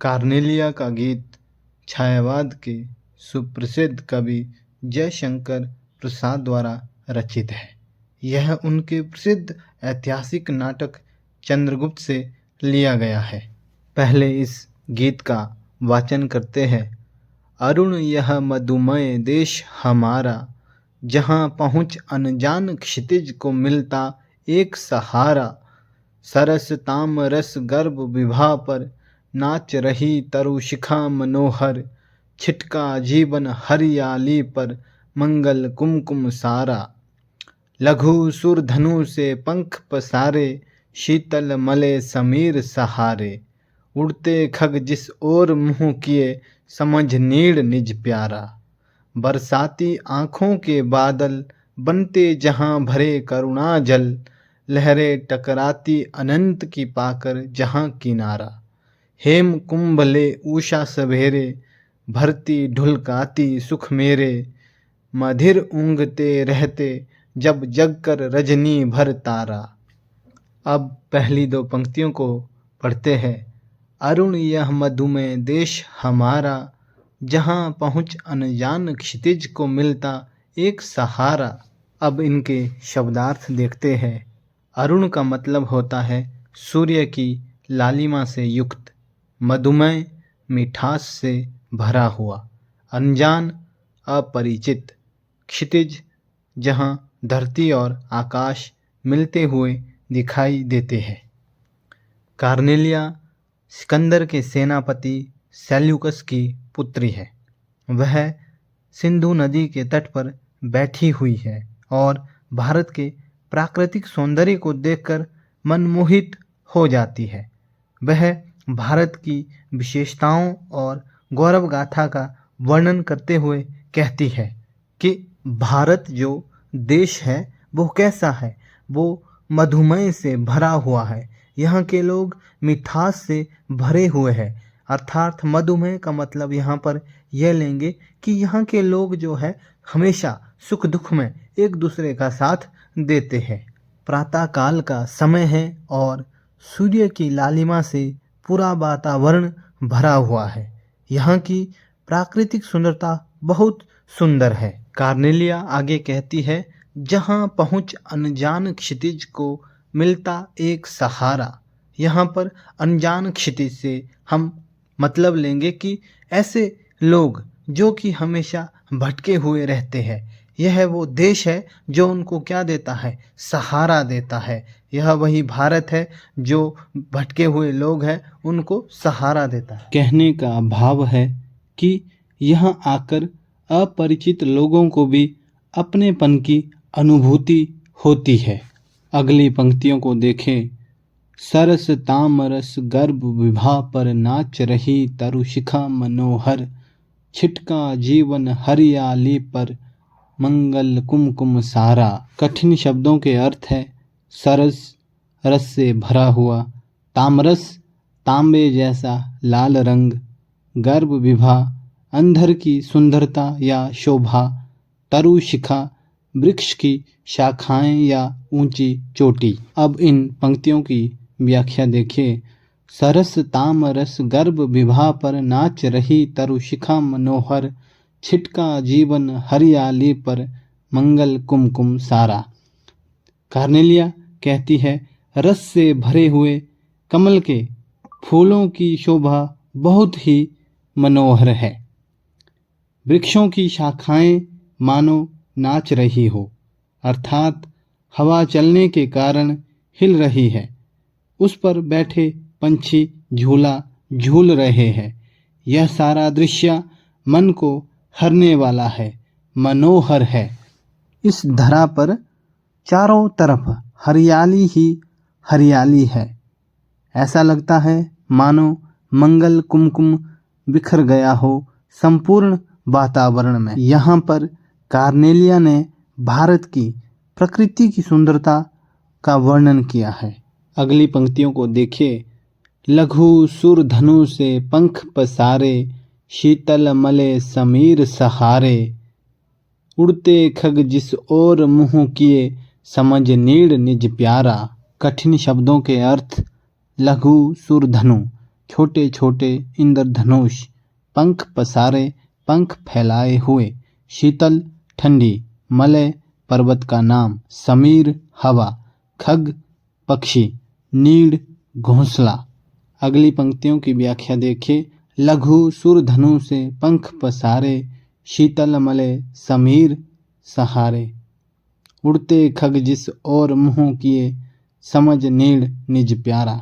Cornelia का गीत छायावाद के सुप्रसिद्ध कवि जयशंकर प्रसाद द्वारा रचित है। यह उनके प्रसिद्ध ऐतिहासिक नाटक चंद्रगुप्त से लिया गया है। पहले इस गीत का वाचन करते हैं। अरुण यह मधुमय देश हमारा, जहाँ पहुँच अनजान क्षितिज को मिलता एक सहारा। सरस ताम रस गर्भ विभा पर नाच रही तरुशिखा मनोहर। छिटका जीवन हरियाली पर मंगल कुमकुम सारा। लघु सुर धनु से पंख पसारे, शीतल मले समीर सहारे। उड़ते खग जिस ओर मुँह किए, समझ नीड़ निज प्यारा। बरसाती आँखों के बादल बनते जहाँ भरे करुणा जल। लहरें टकराती अनंत की पाकर जहाँ किनारा। हेम कुंभले उषा सवेरे, भरती ढुलकाती सुख मेरे। मधिर ऊँघते रहते जब जगकर रजनी भर तारा। अब पहली दो पंक्तियों को पढ़ते हैं। अरुण यह मधुमय देश हमारा, जहाँ पहुँच अनजान क्षितिज को मिलता एक सहारा। अब इनके शब्दार्थ देखते हैं। अरुण का मतलब होता है सूर्य की लालिमा से युक्त, मधुमय मिठास से भरा हुआ, अनजान अपरिचित, क्षितिज जहाँ धरती और आकाश मिलते हुए दिखाई देते हैं। कार्नेलिया सिकंदर के सेनापति सेल्यूकस की पुत्री है। वह सिंधु नदी के तट पर बैठी हुई है और भारत के प्राकृतिक सौंदर्य को देखकर मनमोहित हो जाती है। वह भारत की विशेषताओं और गौरव गाथा का वर्णन करते हुए कहती है कि भारत जो देश है वो कैसा है। वो मधुमय से भरा हुआ है। यहाँ के लोग मिठास से भरे हुए हैं। अर्थात मधुमेह का मतलब यहाँ पर यह लेंगे कि यहाँ के लोग जो है हमेशा सुख दुख में एक दूसरे का साथ देते हैं। प्रातः काल का समय है और सूर्य की लालिमा से पूरा वातावरण भरा हुआ है। यहाँ की प्राकृतिक सुंदरता बहुत सुंदर है। कार्नेलिया आगे कहती है, जहाँ पहुँच अनजान क्षितिज को मिलता एक सहारा। यहाँ पर अनजान क्षितिज से हम मतलब लेंगे कि ऐसे लोग जो कि हमेशा भटके हुए रहते हैं। यह वो देश है जो उनको क्या देता है, सहारा देता है। यह वही भारत है जो भटके हुए लोग हैं उनको सहारा देता है। कहने का भाव है कि यहाँ आकर अपरिचित लोगों को भी अपनेपन की अनुभूति होती है। अगली पंक्तियों को देखें। सरस तामरस गर्भ विभा पर नाच रही तरुशिखा मनोहर। छिटका जीवन हरियाली पर मंगल कुमकुम सारा। कठिन शब्दों के अर्थ है सरस रस से भरा हुआ, तामरस तांबे जैसा लाल रंग, गर्भ विभा अंधर की सुंदरता या शोभा, तरुशिखा वृक्ष की शाखाएं या ऊंची चोटी। अब इन पंक्तियों की व्याख्या देखिए। सरस ताम रस गर्भ विभा पर नाच रही तरुशिखा मनोहर। छिटका जीवन हरियाली पर मंगल कुमकुम सारा। कार्नेलिया कहती है, रस से भरे हुए कमल के फूलों की शोभा बहुत ही मनोहर है। वृक्षों की शाखाएं मानो नाच रही हो, अर्थात हवा चलने के कारण हिल रही है। उस पर बैठे पंछी झूला झूल रहे हैं। यह सारा दृश्य मन को हरने वाला है, मनोहर है। इस धरा पर चारों तरफ हरियाली ही हरियाली है। ऐसा लगता है मानो मंगल कुमकुम बिखर गया हो संपूर्ण वातावरण में। यहाँ पर कार्नेलिया ने भारत की प्रकृति की सुंदरता का वर्णन किया है। अगली पंक्तियों को देखिए। लघु सुर धनु से पंख पसारे, शीतल मले समीर सहारे। उड़ते खग जिस ओर मुँह किए, समझ नीड़ निज प्यारा। कठिन शब्दों के अर्थ लघु सुर धनु छोटे छोटे इंद्रधनुष, पंख पसारे, पंख फैलाए हुए, शीतल ठंडी, मलय पर्वत का नाम, समीर हवा, खग पक्षी, नीड़ घोंसला। अगली पंक्तियों की व्याख्या देखिए। लघु सुर धनु से पंख पसारे, शीतल मलय समीर सहारे, उड़ते खग जिस और मुँह किए, समझ नीड़ निज प्यारा।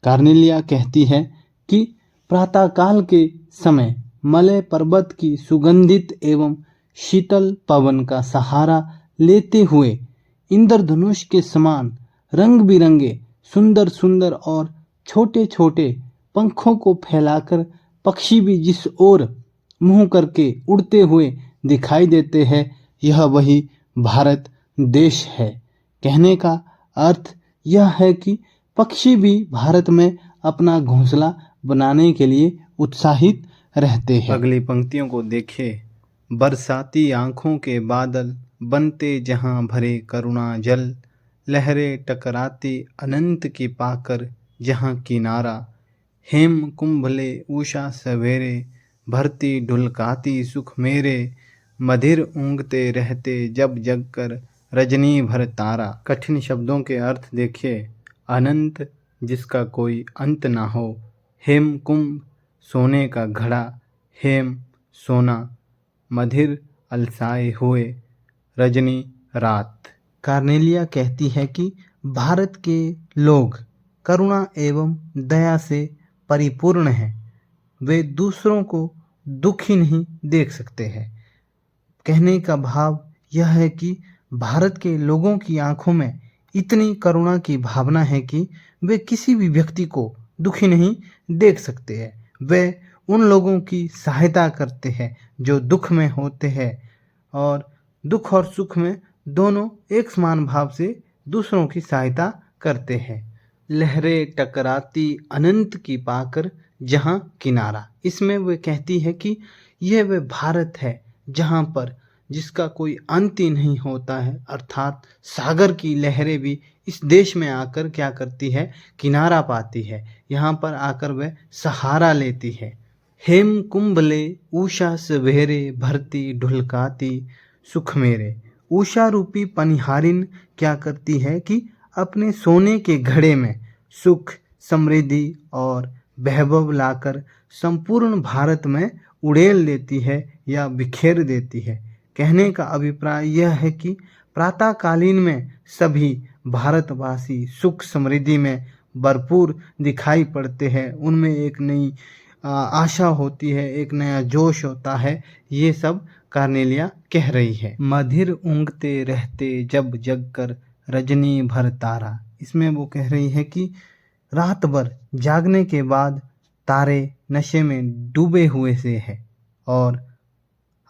कार्नेलिया कहती है कि प्रातःकाल के समय मलय पर्वत की सुगंधित एवं शीतल पवन का सहारा लेते हुए इंद्रधनुष के समान रंग बिरंगे सुंदर सुंदर और छोटे छोटे पंखों को फैलाकर पक्षी भी जिस ओर मुंह करके उड़ते हुए दिखाई देते हैं, यह वही भारत देश है। कहने का अर्थ यह है कि पक्षी भी भारत में अपना घोंसला बनाने के लिए उत्साहित रहते हैं। अगली पंक्तियों को देखिए। बरसाती आंखों के बादल बनते जहां भरे करुणा जल, लहरें टकराती अनंत की पाकर जहां किनारा, हेम कुंभले उषा सवेरे, भरती ढुलकाती सुख मेरे, मधिर ऊँगते रहते जब जग कर रजनी भर तारा। कठिन शब्दों के अर्थ देखिए। अनंत जिसका कोई अंत ना हो, हेम कुंभ सोने का घड़ा, हेम सोना, मधिर अलसाए हुए, रजनी रात। कार्नेलिया कहती है कि भारत के लोग करुणा एवं दया से परिपूर्ण हैं। वे दूसरों को दुखी नहीं देख सकते हैं। कहने का भाव यह है कि भारत के लोगों की आंखों में इतनी करुणा की भावना है कि वे किसी भी व्यक्ति को दुखी नहीं देख सकते हैं। वे उन लोगों की सहायता करते हैं जो दुख में होते हैं, और दुख और सुख में दोनों एक समान भाव से दूसरों की सहायता करते हैं। लहरें टकराती अनंत की पाकर जहां किनारा, इसमें वे कहती है कि यह वे भारत है जहां पर जिसका कोई अंत ही नहीं होता है, अर्थात सागर की लहरें भी इस देश में आकर क्या करती है, किनारा पाती है। यहाँ पर आकर वह सहारा लेती है। हेम कुंभले उषा सवेरे, भरती ढुलकाती सुख मेरे। उषा रूपी पनिहारिन क्या करती है कि अपने सोने के घड़े में सुख, समृद्धि और वैभव लाकर संपूर्ण भारत में उड़ेल देती है या बिखेर देती है। कहने का अभिप्राय यह है कि प्रातःकालीन में सभी भारतवासी सुख समृद्धि में भरपूर दिखाई पड़ते हैं। उनमें एक नई आशा होती है, एक नया जोश होता है। ये सब कार्नेलिया कह रही है। मधिर ऊँगते रहते जब जग कर रजनी भर तारा, इसमें वो कह रही है कि रात भर जागने के बाद तारे नशे में डूबे हुए से है और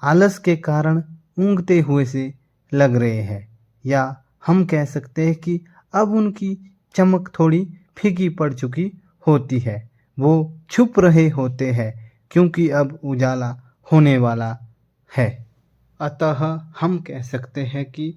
आलस के कारण ऊँगते हुए से लग रहे हैं, या हम कह सकते हैं कि अब उनकी चमक थोड़ी फीकी पड़ चुकी होती है। वो छुप रहे होते हैं क्योंकि अब उजाला होने वाला है। अतः हम कह सकते हैं कि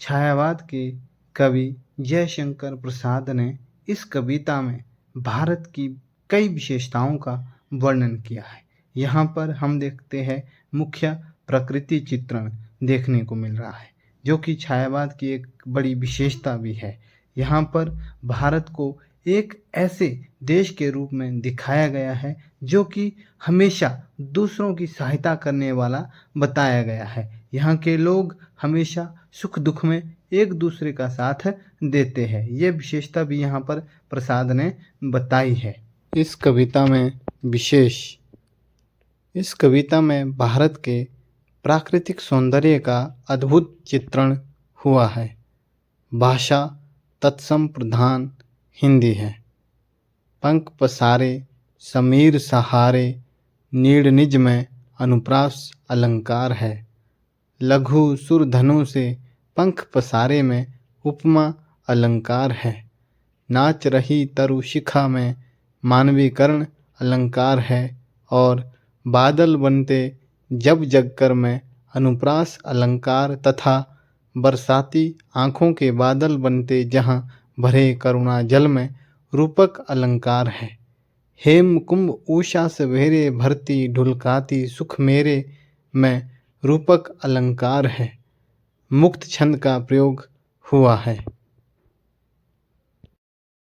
छायावाद के कवि जयशंकर प्रसाद ने इस कविता में भारत की कई विशेषताओं का वर्णन किया है। यहाँ पर हम देखते हैं मुख्य प्रकृति चित्रण देखने को मिल रहा है, जो कि छायावाद की एक बड़ी विशेषता भी है। यहाँ पर भारत को एक ऐसे देश के रूप में दिखाया गया है जो कि हमेशा दूसरों की सहायता करने वाला बताया गया है। यहाँ के लोग हमेशा सुख दुख में एक दूसरे का साथ देते हैं। ये विशेषता भी यहाँ पर प्रसाद ने बताई है। इस कविता में भारत के प्राकृतिक सौंदर्य का अद्भुत चित्रण हुआ है। भाषा तत्सम प्रधान हिंदी है। पंख पसारे, समीर सहारे, नीड़ निज में अनुप्रास अलंकार है। लघु सुर धनु से पंख पसारे में उपमा अलंकार है। नाच रही तरु शिखा में मानवीकरण अलंकार है। और बादल बनते जब जगकर में अनुप्रास अलंकार तथा बरसाती आँखों के बादल बनते जहाँ भरे करुणा जल में रूपक अलंकार है। हेम कुंभ उषा सवेरे भरती ढुलकाती सुख मेरे में रूपक अलंकार है। मुक्त छंद का प्रयोग हुआ है।